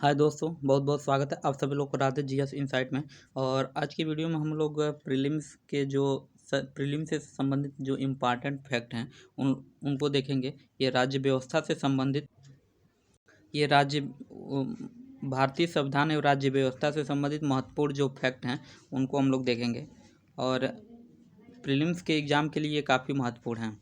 हाय दोस्तों, बहुत बहुत स्वागत है आप सभी लोग को राधे जीएस इनसाइट में। और आज की वीडियो में हम लोग प्रीलिम्स के जो प्रीलिम्स से संबंधित जो इम्पॉर्टेंट फैक्ट हैं उनको देखेंगे। ये राज्य व्यवस्था से संबंधित, ये भारतीय संविधान एवं राज्य व्यवस्था से संबंधित महत्वपूर्ण जो फैक्ट हैं उनको हम लोग देखेंगे। और प्रीलिम्स के एग्ज़ाम के लिए ये काफ़ी महत्वपूर्ण हैं।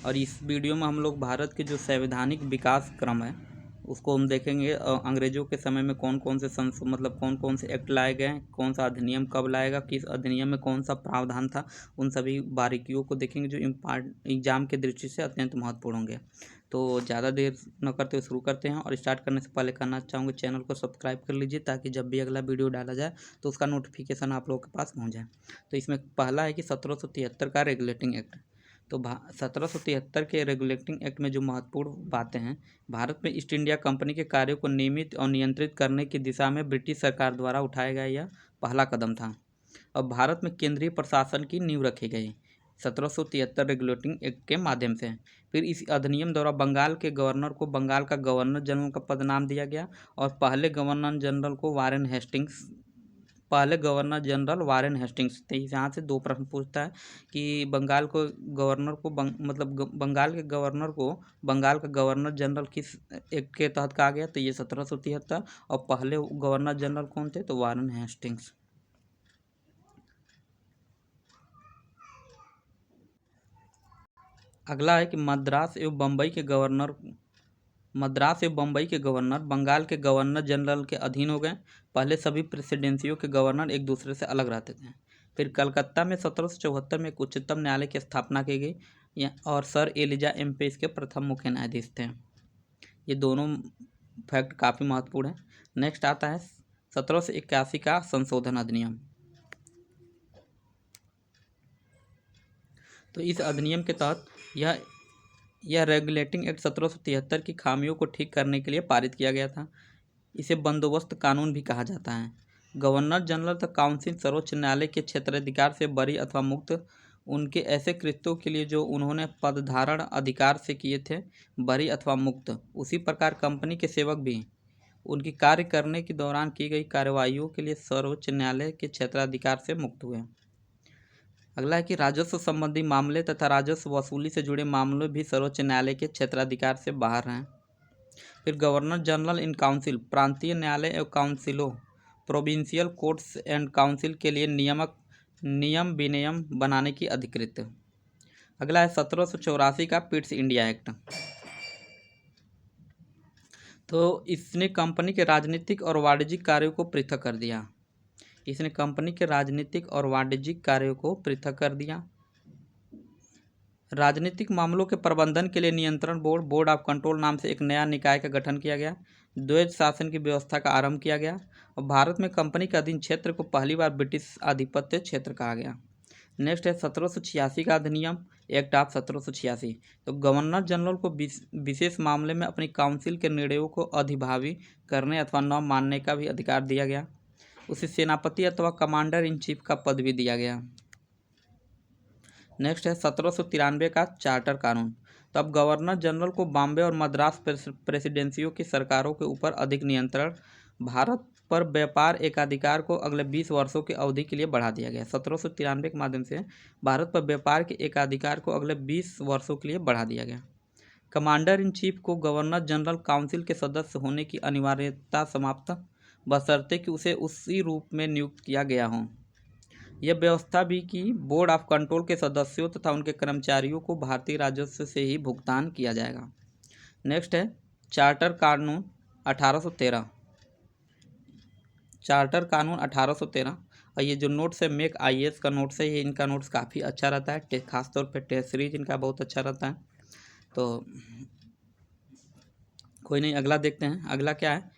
और इस वीडियो में हम लोग भारत के जो संवैधानिक विकास क्रम है उसको हम देखेंगे। अंग्रेजों के समय में कौन कौन से कौन कौन से एक्ट लाए गए, कौन सा अधिनियम कब लाएगा, किस अधिनियम में कौन सा प्रावधान था, उन सभी बारीकियों को देखेंगे जो एग्जाम के दृष्टि से अत्यंत महत्वपूर्ण होंगे। तो ज़्यादा देर न करते हुए शुरू करते हैं। और स्टार्ट करने से पहले कहना चाहूँगा चैनल को सब्सक्राइब कर लीजिए ताकि जब भी अगला वीडियो डाला जाए तो उसका नोटिफिकेशन आप लोगों के पास पहुँच जाए। तो इसमें पहला है कि 1773 का रेगुलेटिंग एक्ट। तो 1773 के रेगुलेटिंग एक्ट में जो महत्वपूर्ण बातें हैं, भारत में ईस्ट इंडिया कंपनी के कार्यों को नियमित और नियंत्रित करने की दिशा में ब्रिटिश सरकार द्वारा उठाया गया यह पहला कदम था। और भारत में केंद्रीय प्रशासन की नींव रखी गई 1773 रेगुलेटिंग एक्ट के माध्यम से। फिर इस अधिनियम द्वारा बंगाल के गवर्नर को बंगाल का गवर्नर जनरल का पद नाम दिया गया। और पहले गवर्नर जनरल वारेन हेस्टिंग्स थे। यहाँ से दो प्रश्न पूछता है कि बंगाल को गवर्नर को बंगाल के गवर्नर को बंगाल का गवर्नर जनरल किस एक्ट के तहत कहा गया, तो ये 1773। और पहले गवर्नर जनरल कौन थे, तो वारेन हेस्टिंग्स। अगला है कि मद्रास एवं बम्बई के गवर्नर बंगाल के गवर्नर जनरल के अधीन हो गए। पहले सभी प्रेसिडेंसियों के गवर्नर एक दूसरे से अलग रहते थे। फिर कलकत्ता में 1774 में एक उच्चतम न्यायालय की स्थापना की गई और सर एलिजा एम्पे इसके प्रथम मुख्य न्यायाधीश थे। ये दोनों फैक्ट काफ़ी महत्वपूर्ण है। नेक्स्ट आता है 1781 का संशोधन अधिनियम। तो इस अधिनियम के तहत यह रेगुलेटिंग एक्ट 1773 की खामियों को ठीक करने के लिए पारित किया गया था। इसे बंदोबस्त कानून भी कहा जाता है। गवर्नर जनरल तक काउंसिल सर्वोच्च न्यायालय के क्षेत्राधिकार से बरी अथवा मुक्त उनके ऐसे कृत्यों के लिए जो उन्होंने पदधारण अधिकार से किए थे, बरी अथवा मुक्त। उसी प्रकार कंपनी के सेवक भी उनकी कार्य करने के दौरान की गई कार्यवाहियों के लिए सर्वोच्च न्यायालय के क्षेत्राधिकार से मुक्त हुए। अगला है कि राजस्व संबंधी मामले तथा राजस्व वसूली से जुड़े मामले भी सर्वोच्च न्यायालय के क्षेत्राधिकार से बाहर हैं। फिर गवर्नर जनरल इन काउंसिल प्रांतीय न्यायालय एवं काउंसिलों प्रोविंशियल कोर्ट्स एंड काउंसिल के लिए नियम विनियम बनाने की अधिकृत। अगला है 1784 का पिट्स इंडिया एक्ट। तो इसने कंपनी के राजनीतिक और वाणिज्यिक कार्यों को पृथक कर दिया। राजनीतिक मामलों के प्रबंधन के लिए नियंत्रण बोर्ड ऑफ कंट्रोल नाम से एक नया निकाय का गठन किया गया। द्वैध शासन की व्यवस्था का आरंभ किया गया और भारत में कंपनी के अधीन क्षेत्र को पहली बार ब्रिटिश आधिपत्य क्षेत्र कहा गया। नेक्स्ट है 1786 का अधिनियम एक्ट ऑफ 1786। तो गवर्नर जनरल को विशेष मामले में अपनी काउंसिल के निर्णयों को अधिभावी करने अथवा न मानने का भी अधिकार दिया गया। उसे सेनापति अथवा कमांडर इन चीफ का पद भी दिया गया। नेक्स्ट है 1793 का चार्टर कानून। तो अब गवर्नर जनरल को बॉम्बे और मद्रास प्रेसिडेंसियों की सरकारों के ऊपर अधिक नियंत्रण, भारत पर व्यापार एकाधिकार को अगले 20 वर्षों की अवधि के लिए बढ़ा दिया गया। 1793 के माध्यम से भारत पर व्यापार के एकाधिकार को अगले 20 वर्षों के लिए बढ़ा दिया गया। कमांडर इन चीफ को गवर्नर जनरल काउंसिल के सदस्य होने की अनिवार्यता समाप्त, बशर्ते कि उसे उसी रूप में नियुक्त किया गया हो। यह व्यवस्था भी कि बोर्ड ऑफ कंट्रोल के सदस्यों तथा उनके कर्मचारियों को भारतीय राजस्व से ही भुगतान किया जाएगा। नेक्स्ट है चार्टर कानून 1813। चार्टर कानून 1813। और ये जो नोट्स है मेक आईएएस का नोट्स है, ये इनका नोट्स काफ़ी अच्छा रहता है, खासतौर पे टेस्ट सीरीज इनका बहुत अच्छा रहता है। तो कोई नहीं, अगला देखते हैं। अगला क्या है,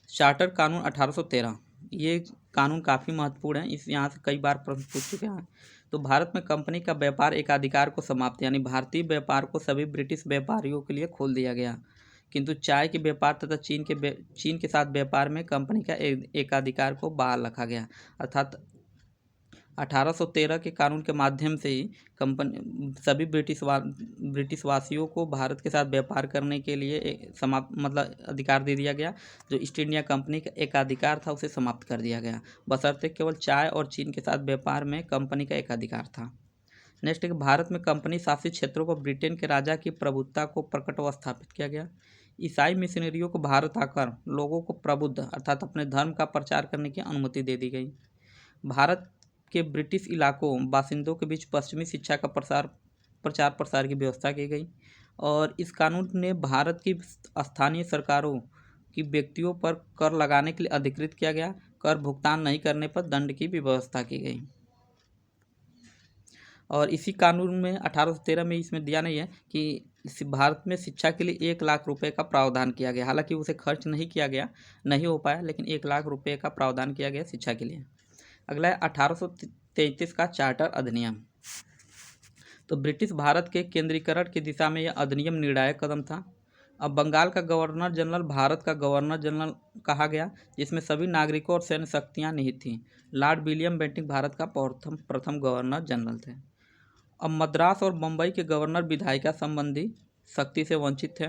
चार्टर कानून 1813। ये कानून काफ़ी महत्वपूर्ण है, इस यहाँ से कई बार प्रश्न पूछ चुके हैं। तो भारत में कंपनी का व्यापार एकाधिकार को समाप्त, यानी भारतीय व्यापार को सभी ब्रिटिश व्यापारियों के लिए खोल दिया गया, किंतु चाय के व्यापार तथा चीन के साथ व्यापार में कंपनी का एकाधिकार को बहाल रखा गया। 1813 के कानून के माध्यम से ही कंपनी सभी ब्रिटिशवासियों को भारत के साथ व्यापार करने के लिए समाप्त मतलब अधिकार दे दिया गया। जो ईस्ट इंडिया कंपनी का एकाधिकार था उसे समाप्त कर दिया गया, बशर्ते केवल चाय और चीन के साथ व्यापार में कंपनी का एकाधिकार था। नेक्स्ट है कि भारत में कंपनी शासित क्षेत्रों पर ब्रिटेन के राजा की प्रभुत्ता को प्रकट व स्थापित किया गया। ईसाई मिशनरियों को भारत आकर लोगों को प्रबुद्ध अर्थात अपने धर्म का प्रचार करने की अनुमति दे दी गई। भारत के ब्रिटिश इलाकों बासिंदों के बीच पश्चिमी शिक्षा का प्रचार प्रसार की व्यवस्था की गई। और इस कानून ने भारत की स्थानीय सरकारों की व्यक्तियों पर कर लगाने के लिए अधिकृत किया गया। कर भुगतान नहीं करने पर दंड की भी व्यवस्था की गई। और इसी कानून में 1813 में इसमें दिया नहीं है कि भारत में शिक्षा के लिए 1 लाख रुपए का प्रावधान किया गया। हालांकि उसे खर्च नहीं किया गया, नहीं हो पाया, लेकिन 1 लाख रुपए का प्रावधान किया गया शिक्षा के लिए। अगला है 1833 का चार्टर अधिनियम। तो ब्रिटिश भारत के केंद्रीकरण की दिशा में यह अधिनियम निर्णायक कदम था। अब बंगाल का गवर्नर जनरल भारत का गवर्नर जनरल कहा गया, जिसमें सभी नागरिकों और सैन्य शक्तियाँ निहित थीं। लॉर्ड विलियम बेंटिंक भारत का प्रथम गवर्नर जनरल थे। अब मद्रास और बम्बई के गवर्नर विधायिका संबंधी शक्ति से वंचित थे।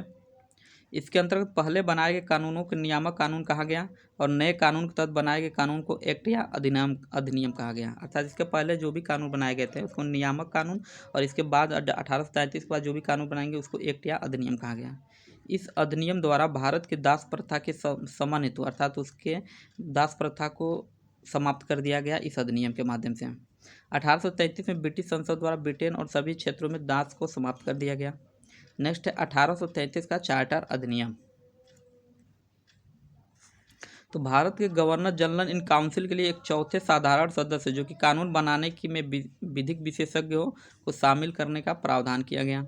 इसके अंतर्गत पहले बनाए गए कानूनों को नियामक कानून कहा गया और नए कानून के तहत बनाए गए कानून को एक्ट या अधिनियम कहा गया। अर्थात इसके पहले जो भी कानून बनाए गए थे उसको नियामक कानून, और इसके बाद 1833 के बाद जो भी कानून बनाएंगे उसको एक्ट या अधिनियम कहा गया। इस अधिनियम द्वारा भारत के दास प्रथा के शमन हेतु अर्थात उसके दास प्रथा को समाप्त कर दिया गया इस अधिनियम के माध्यम से। 1833 में ब्रिटिश संसद द्वारा ब्रिटेन और सभी क्षेत्रों में दास को समाप्त कर दिया गया। नेक्स्ट है 1833 का चार्टर अधिनियम। तो भारत के गवर्नर जनरल इन काउंसिल के लिए एक चौथे साधारण सदस्य जो कि कानून बनाने की में विधिक विशेषज्ञ हो को शामिल करने का प्रावधान किया गया।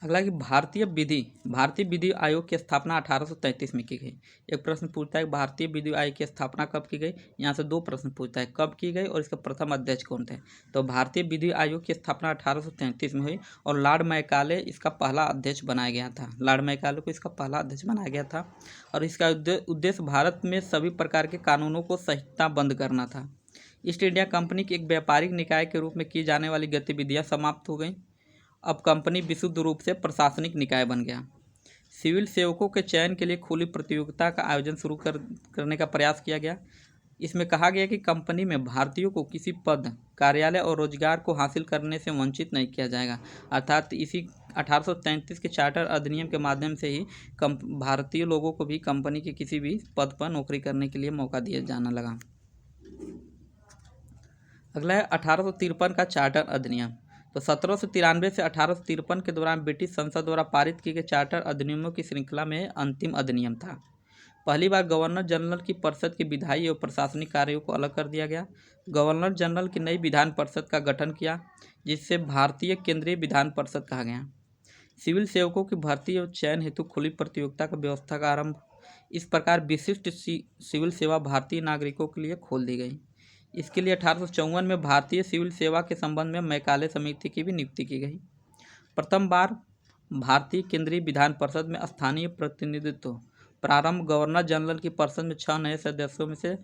अगला कि भारतीय विधि आयोग की स्थापना 1833 में की गई। एक प्रश्न पूछता है भारतीय विधि आयोग की स्थापना कब की गई। यहाँ से 2 प्रश्न पूछता है, कब की गई और इसके प्रथम अध्यक्ष कौन थे। तो भारतीय विधि आयोग की स्थापना 1833 में हुई और लॉर्ड मैकाले इसका पहला अध्यक्ष बनाया गया था। लॉर्ड मैकाले को इसका पहला अध्यक्ष बनाया गया था और इसका उद्देश्य भारत में सभी प्रकार के कानूनों को संहिता बंद करना था। ईस्ट इंडिया कंपनी की एक व्यापारिक निकाय के रूप में की जाने वाली गतिविधियाँ समाप्त हो गई। अब कंपनी विशुद्ध रूप से प्रशासनिक निकाय बन गया। सिविल सेवकों के चयन के लिए खुली प्रतियोगिता का आयोजन शुरू करने का प्रयास किया गया। इसमें कहा गया कि कंपनी में भारतीयों को किसी पद, कार्यालय और रोजगार को हासिल करने से वंचित नहीं किया जाएगा। अर्थात इसी 1833 के चार्टर अधिनियम के माध्यम से ही भारतीय लोगों को भी कंपनी के किसी भी पद पर नौकरी करने के लिए मौका दिया जाने लगा। अगला है 1853 का चार्टर अधिनियम। तो 1793 से 1853 के दौरान ब्रिटिश संसद द्वारा पारित किए गए चार्टर अधिनियमों की श्रृंखला में अंतिम अधिनियम था। पहली बार गवर्नर जनरल की परिषद के विधायी और प्रशासनिक कार्यों को अलग कर दिया गया। गवर्नर जनरल की नई विधान परिषद का गठन किया, जिससे भारतीय केंद्रीय विधान परिषद कहा गया। सिविल सेवकों की भर्ती और चयन हेतु खुली प्रतियोगिता का व्यवस्था का आरंभ। इस प्रकार विशिष्ट सिविल सेवा भारतीय नागरिकों के लिए खोल दी गई। इसके लिए 1854 में भारतीय सिविल सेवा के संबंध में मैकाले समिति की भी नियुक्ति की गई। प्रथम बार भारतीय केंद्रीय विधान परिषद में स्थानीय प्रतिनिधित्व प्रारंभ गवर्नर जनरल की परिषद में 6 नए सदस्यों में से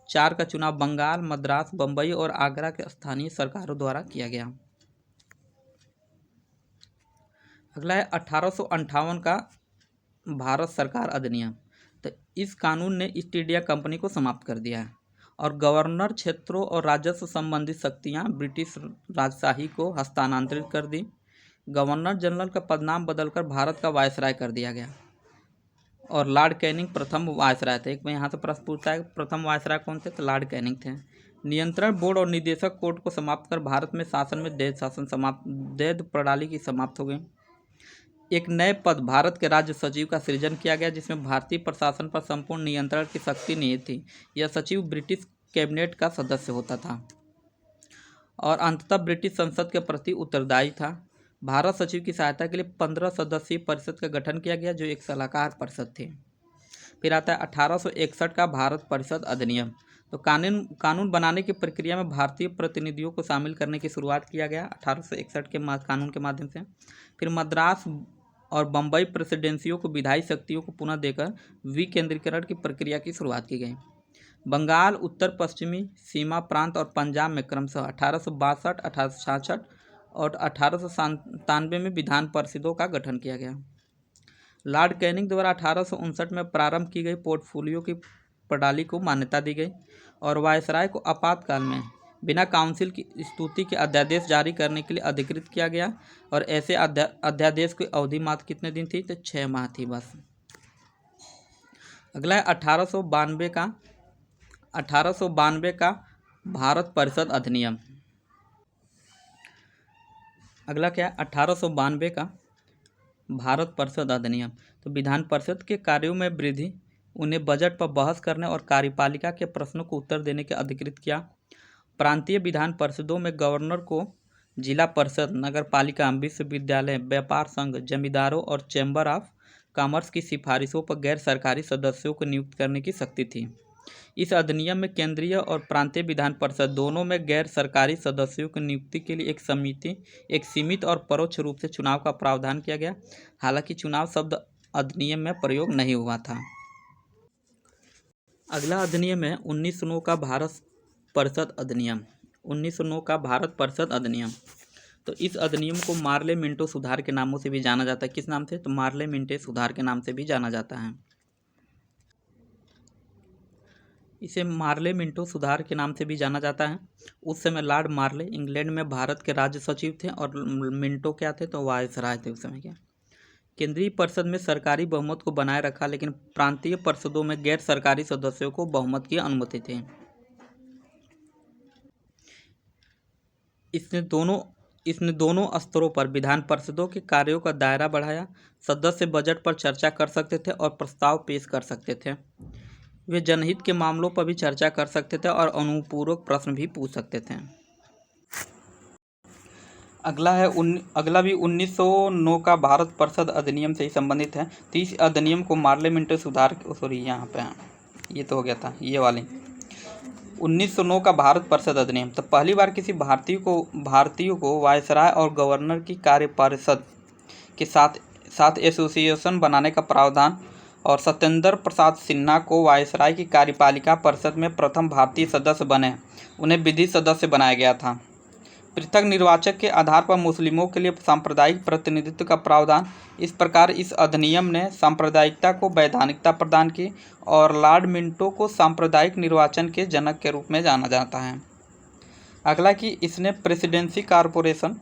4 का चुनाव बंगाल, मद्रास, बम्बई और आगरा के स्थानीय सरकारों द्वारा किया गया। अगला है 1858 का भारत सरकार अधिनियम। तो इस कानून ने ईस्ट इंडिया कंपनी को समाप्त कर दिया है और गवर्नर क्षेत्रों और राजस्व संबंधित शक्तियां ब्रिटिश राजशाही को हस्तांतरित कर दी। गवर्नर जनरल का पदनाम बदलकर भारत का वायसराय कर दिया गया और लॉर्ड कैनिंग प्रथम वायसराय थे। एक में यहाँ से प्रश्न पूछता है प्रथम वायसराय कौन थे, तो लॉर्ड कैनिंग थे। नियंत्रण बोर्ड और निदेशक कोर्ट को समाप्त कर भारत में शासन में दैध प्रणाली की समाप्त हो गई। एक नए पद भारत के राज्य सचिव का सृजन किया गया, जिसमें भारतीय प्रशासन पर संपूर्ण नियंत्रण की शक्ति निहित थी। यह सचिव ब्रिटिश कैबिनेट का सदस्य होता था और अंततः ब्रिटिश संसद के प्रति उत्तरदायी था। भारत सचिव की सहायता के लिए 15 सदस्यीय परिषद का गठन किया गया, जो एक सलाहकार परिषद थी। फिर आता है 1861 का भारत परिषद अधिनियम। तो कानून बनाने की प्रक्रिया में भारतीय प्रतिनिधियों को शामिल करने की शुरुआत किया गया 1861 के कानून के माध्यम से। फिर मद्रास और बम्बई प्रेसिडेंसियों को विधायी शक्तियों को पुनः देकर विकेंद्रीकरण की प्रक्रिया की शुरुआत की गई। बंगाल उत्तर पश्चिमी सीमा प्रांत और पंजाब में क्रमशः 1862, 1866 और 1897 में विधान परिषदों का गठन किया गया। लॉर्ड कैनिंग द्वारा 1859 में प्रारंभ की गई पोर्टफोलियो की प्रणाली को मान्यता दी गई और वायसराय को आपातकाल में बिना काउंसिल की स्तुति के अध्यादेश जारी करने के लिए अधिकृत किया गया और ऐसे अध्यादेश की अवधि मात्र कितने दिन थी? तो 6 माह थी बस। अगला है 1892 का भारत परिषद अधिनियम। अगला क्या है? 1892 का भारत परिषद अधिनियम। तो विधान परिषद के कार्यों में वृद्धि, उन्हें बजट पर बहस करने और कार्यपालिका के प्रश्नों को उत्तर देने के अधिकृत किया। प्रांतीय विधान परिषदों में गवर्नर को जिला परिषद, नगर पालिका, विश्वविद्यालय, व्यापार संघ, जमींदारों और चैम्बर ऑफ कॉमर्स की सिफारिशों पर गैर सरकारी सदस्यों को नियुक्त करने की शक्ति थी। इस अधिनियम में केंद्रीय और प्रांतीय विधान परिषद दोनों में गैर सरकारी सदस्यों की नियुक्ति के लिए एक सीमित और परोक्ष रूप से चुनाव का प्रावधान किया गया। हालांकि चुनाव शब्द अधिनियम में प्रयोग नहीं हुआ था। अगला अधिनियम है 1909 का भारत परिषद अधिनियम। 1909 का भारत परिषद अधिनियम। तो इस अधिनियम को मार्ले मिंटो सुधार के नामों से भी जाना जाता है। किस नाम से? तो मार्ले मिंटो सुधार के नाम से भी जाना जाता है। इसे मार्ले मिंटो सुधार के नाम से भी जाना जाता है। उस समय लॉर्ड मार्ले इंग्लैंड में भारत के राज्य सचिव थे और मिंटो क्या थे? तो वायसराय थे उस समय के। केंद्रीय परिषद में सरकारी बहुमत को बनाए रखा, लेकिन प्रांतीय परिषदों में गैर सरकारी सदस्यों को बहुमत की अनुमति थी। इसने दोनों स्तरों पर विधान परिषदों के कार्यों का दायरा बढ़ाया। सदस्य बजट पर चर्चा कर सकते थे और प्रस्ताव पेश कर सकते थे। वे जनहित के मामलों पर भी चर्चा कर सकते थे और अनुपूरक प्रश्न भी पूछ सकते थे। अगला भी 1909 का भारत परिषद अधिनियम से ही संबंधित है। तो इस अधिनियम को मार्ले मिंटो सुधार, यहाँ पे ये तो हो गया था, ये वाली 1909 का भारत परिषद अधिनियम। तो पहली बार किसी भारतीयों को वायसराय और गवर्नर की कार्य परिषद के साथ एसोसिएशन बनाने का प्रावधान और सत्येंद्र प्रसाद सिन्हा को वायसराय की कार्यपालिका परिषद में प्रथम भारतीय सदस्य बने, उन्हें विधि सदस्य बनाया गया था। पृथक निर्वाचक के आधार पर मुस्लिमों के लिए सांप्रदायिक प्रतिनिधित्व का प्रावधान। इस प्रकार इस अधिनियम ने सांप्रदायिकता को वैधानिकता प्रदान की और लॉर्ड मिंटो को सांप्रदायिक निर्वाचन के जनक के रूप में जाना जाता है। अगला कि इसने presidency corporation,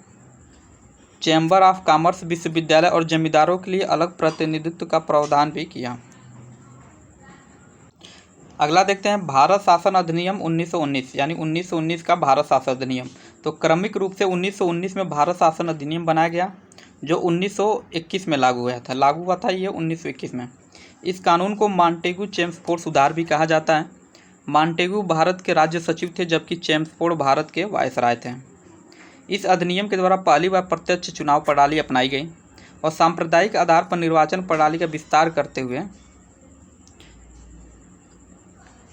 chamber of commerce, विश्वविद्यालय और जमींदारों के लिए अलग प्रतिनिधित्व का प्रावधान भी किया। अगला देखते हैं भारत शासन अधिनियम 1919, यानी 1919 का भारत शासन अधिनियम। तो क्रमिक रूप से 1919 में भारत शासन अधिनियम बनाया गया, जो 1921 में लागू हुआ था ये 1921 में। इस कानून को मॉन्टेगू चेम्सफोर्ड सुधार भी कहा जाता है। मॉन्टेगू भारत के राज्य सचिव थे, जबकि चेम्सफोर्ड भारत के वायसराय थे। इस अधिनियम के द्वारा पहली बार प्रत्यक्ष चुनाव प्रणाली अपनाई गई और सांप्रदायिक आधार पर निर्वाचन प्रणाली का विस्तार करते हुए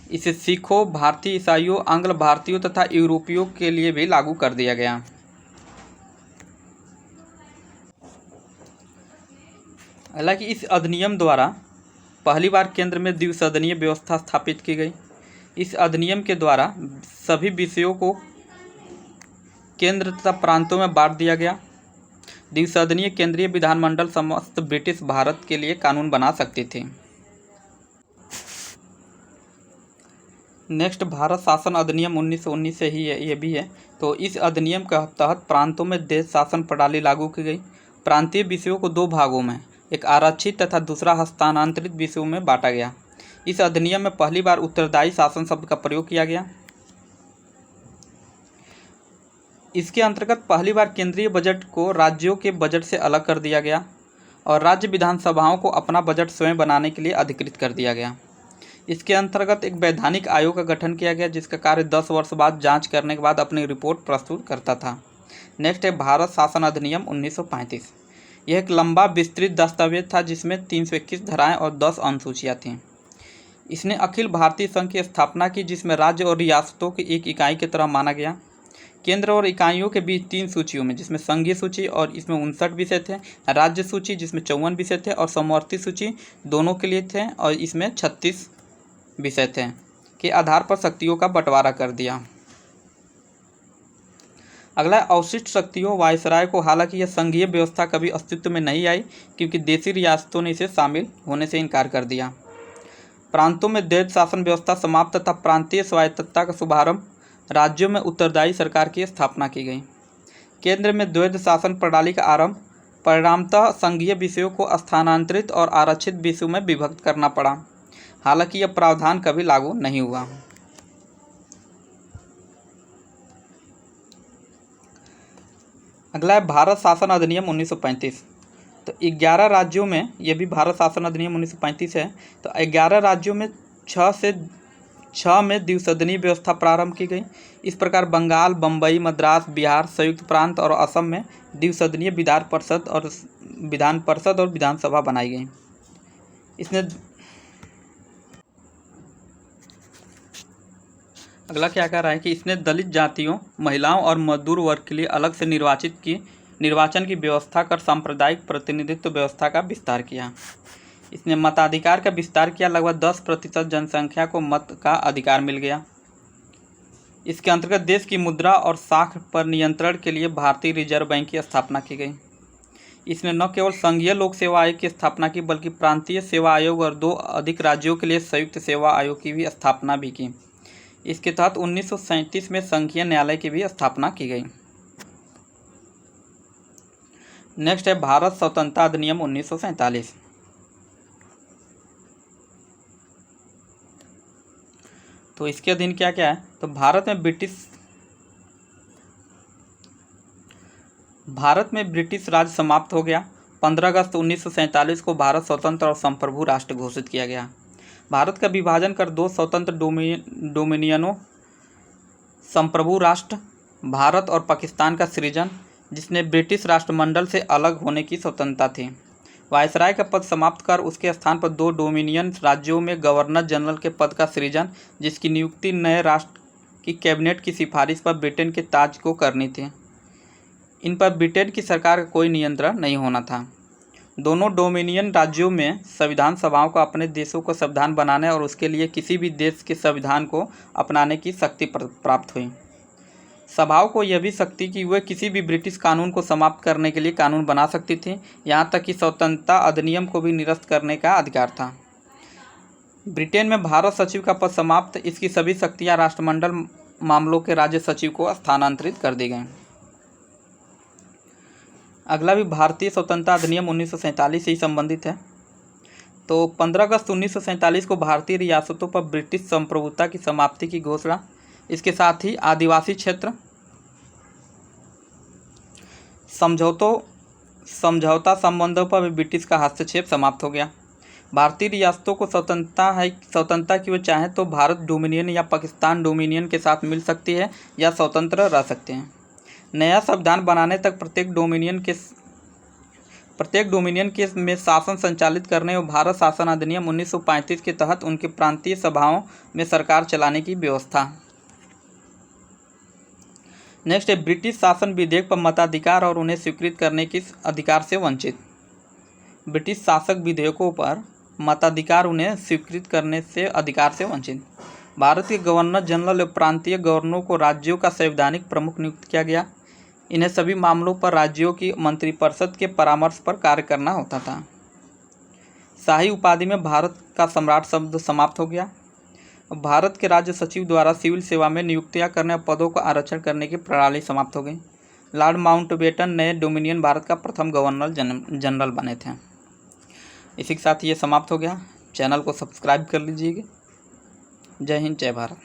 इसे सिखों, भारतीय ईसाइयों, आंग्ल भारतीयों तथा यूरोपियों के लिए भी लागू कर दिया गया। हालांकि इस अधिनियम द्वारा पहली बार केंद्र में द्विसदनीय व्यवस्था स्थापित की गई। इस अधिनियम के द्वारा सभी विषयों को केंद्र तथा प्रांतों में बांट दिया गया। द्विसदनीय केंद्रीय विधानमंडल समस्त ब्रिटिश भारत के लिए कानून बना सकती थी। नेक्स्ट भारत शासन अधिनियम 1919 से ही ये भी है। तो इस अधिनियम के तहत प्रांतों में देश शासन प्रणाली लागू की गई। प्रांतीय विषयों को दो भागों में, एक आरक्षित तथा दूसरा हस्तांतरित विषयों में बांटा गया। इस अधिनियम में पहली बार उत्तरदायी शासन शब्द का प्रयोग किया गया। इसके अंतर्गत पहली बार केंद्रीय बजट को राज्यों के बजट से अलग कर दिया गया और राज्य विधानसभाओं को अपना बजट स्वयं बनाने के लिए अधिकृत कर दिया गया। इसके अंतर्गत एक वैधानिक आयोग का गठन किया गया, जिसका कार्य 10 वर्ष बाद जांच करने के बाद अपनी रिपोर्ट प्रस्तुत करता था। नेक्स्ट है भारत शासन अधिनियम 1935। यह एक लंबा विस्तृत दस्तावेज था जिसमें 321 धाराएं और 10 अनुसूचियाँ थीं। इसने अखिल भारतीय संघ की स्थापना की, जिसमें राज्य और रियासतों की एक इकाई की तरह माना गया। केंद्र और इकाइयों के बीच 3 सूचियों में, जिसमें संघीय सूची और इसमें 59 विषय थे, राज्य सूची जिसमें 54 विषय थे और समवर्ती सूची दोनों के लिए थे और इसमें 36 विषय थे। के आधार पर शक्तियों का बंटवारा कर दिया। अगला अवशिष्ट शक्तियों। वायसराय को हालांकि यह संघीय व्यवस्था कभी अस्तित्व में नहीं आई क्योंकि देशी रियासतों ने इसे शामिल होने से इनकार कर दिया। प्रांतों में द्वैध शासन व्यवस्था समाप्त तथा प्रांतीय स्वायत्तता का शुभारंभ। राज्यों में उत्तरदायी सरकार की स्थापना की गई। केंद्र में द्वैध शासन प्रणाली का आरंभ। परिणामतः संघीय विषयों को स्थानांतरित और आरक्षित विषयों में विभक्त करना पड़ा। हालांकि यह प्रावधान कभी लागू नहीं हुआ। अगला है भारत शासन अधिनियम 1935। तो 11 राज्यों में, यह भी भारत शासन अधिनियम 1935 है। तो 11 राज्यों में 6 में द्विसदनीय व्यवस्था प्रारंभ की गई। इस प्रकार बंगाल, बम्बई, मद्रास, बिहार, संयुक्त प्रांत और असम में द्विसदनीय विधान परिषद और विधानसभा बनाई गई। इसने अगला क्या कह रहा है कि इसने दलित जातियों, महिलाओं और मजदूर वर्ग के लिए अलग से निर्वाचन की व्यवस्था कर सांप्रदायिक प्रतिनिधित्व व्यवस्था का विस्तार किया। इसने मताधिकार का विस्तार किया। लगभग 10% जनसंख्या को मत का अधिकार मिल गया। इसके अंतर्गत देश की मुद्रा और साख पर नियंत्रण के लिए भारतीय रिजर्व बैंक की स्थापना की गई। इसने न केवल संघीय लोक सेवा आयोग की स्थापना की बल्कि प्रांतीय सेवा आयोग और 2 अधिक राज्यों के लिए संयुक्त सेवा आयोग की भी स्थापना भी की। इसके तहत 1937 में संघीय न्यायालय की भी स्थापना की गई। नेक्स्ट है भारत स्वतंत्रता अधिनियम 1947। तो इसके अधीन क्या क्या है? तो भारत में ब्रिटिश राज समाप्त हो गया। 15 अगस्त 1947 को भारत स्वतंत्र और संप्रभु राष्ट्र घोषित किया गया। भारत का विभाजन कर 2 स्वतंत्र डोमिनियनों, संप्रभु राष्ट्र भारत और पाकिस्तान का सृजन, जिसने ब्रिटिश राष्ट्रमंडल से अलग होने की स्वतंत्रता थी। वायसराय का पद समाप्त कर उसके स्थान पर 2 डोमिनियन राज्यों में गवर्नर जनरल के पद का सृजन, जिसकी नियुक्ति नए राष्ट्र की कैबिनेट की सिफारिश पर ब्रिटेन के ताज को करनी थी। इन पर ब्रिटेन की सरकार का कोई नियंत्रण नहीं होना था। दोनों डोमिनियन राज्यों में संविधान सभाओं को अपने देशों को संविधान बनाने और उसके लिए किसी भी देश के संविधान को अपनाने की शक्ति प्राप्त हुई। सभाओं को यह भी शक्ति कि वे किसी भी ब्रिटिश कानून को समाप्त करने के लिए कानून बना सकती थी। यहाँ तक कि स्वतंत्रता अधिनियम को भी निरस्त करने का अधिकार था। ब्रिटेन में भारत सचिव का पद समाप्त। इसकी सभी शक्तियाँ राष्ट्रमंडल मामलों के राज्य सचिव को स्थानांतरित कर दी गईं। अगला भी भारतीय स्वतंत्रता अधिनियम 1947 से ही संबंधित है। तो 15 अगस्त 1947 को भारतीय रियासतों पर ब्रिटिश संप्रभुता की समाप्ति की घोषणा। इसके साथ ही आदिवासी क्षेत्र समझौता संबंधों पर भी ब्रिटिश का हस्तक्षेप समाप्त हो गया। भारतीय रियासतों को स्वतंत्रता की वे चाहें तो भारत डोमिनियन या पाकिस्तान डोमिनियन के साथ मिल सकती है या स्वतंत्र रह सकते हैं। नया संविधान बनाने तक प्रत्येक डोमिनियन के में शासन संचालित करने और भारत शासन अधिनियम 1935 के तहत उनके प्रांतीय सभाओं में सरकार चलाने की व्यवस्था। नेक्स्ट है ब्रिटिश शासन विधेयक पर मताधिकार और उन्हें स्वीकृत करने के अधिकार से वंचित। ब्रिटिश शासक विधेयकों पर मताधिकार उन्हें स्वीकृत करने से अधिकार से वंचित। भारत के गवर्नर जनरल और प्रांतीय गवर्नरों को राज्यों का संवैधानिक प्रमुख नियुक्त किया गया। इन्हें सभी मामलों पर राज्यों की मंत्रिपरिषद के परामर्श पर कार्य करना होता था। शाही उपाधि में भारत का सम्राट शब्द समाप्त हो गया। भारत के राज्य सचिव द्वारा सिविल सेवा में नियुक्तियां करने और पदों का आरक्षण करने की प्रणाली समाप्त हो गई। लॉर्ड माउंटबेटन नए डोमिनियन भारत का प्रथम गवर्नर जनरल बने थे। इसी के साथ ये समाप्त हो गया। चैनल को सब्सक्राइब कर लीजिएगा। जय हिंद, जय भारत।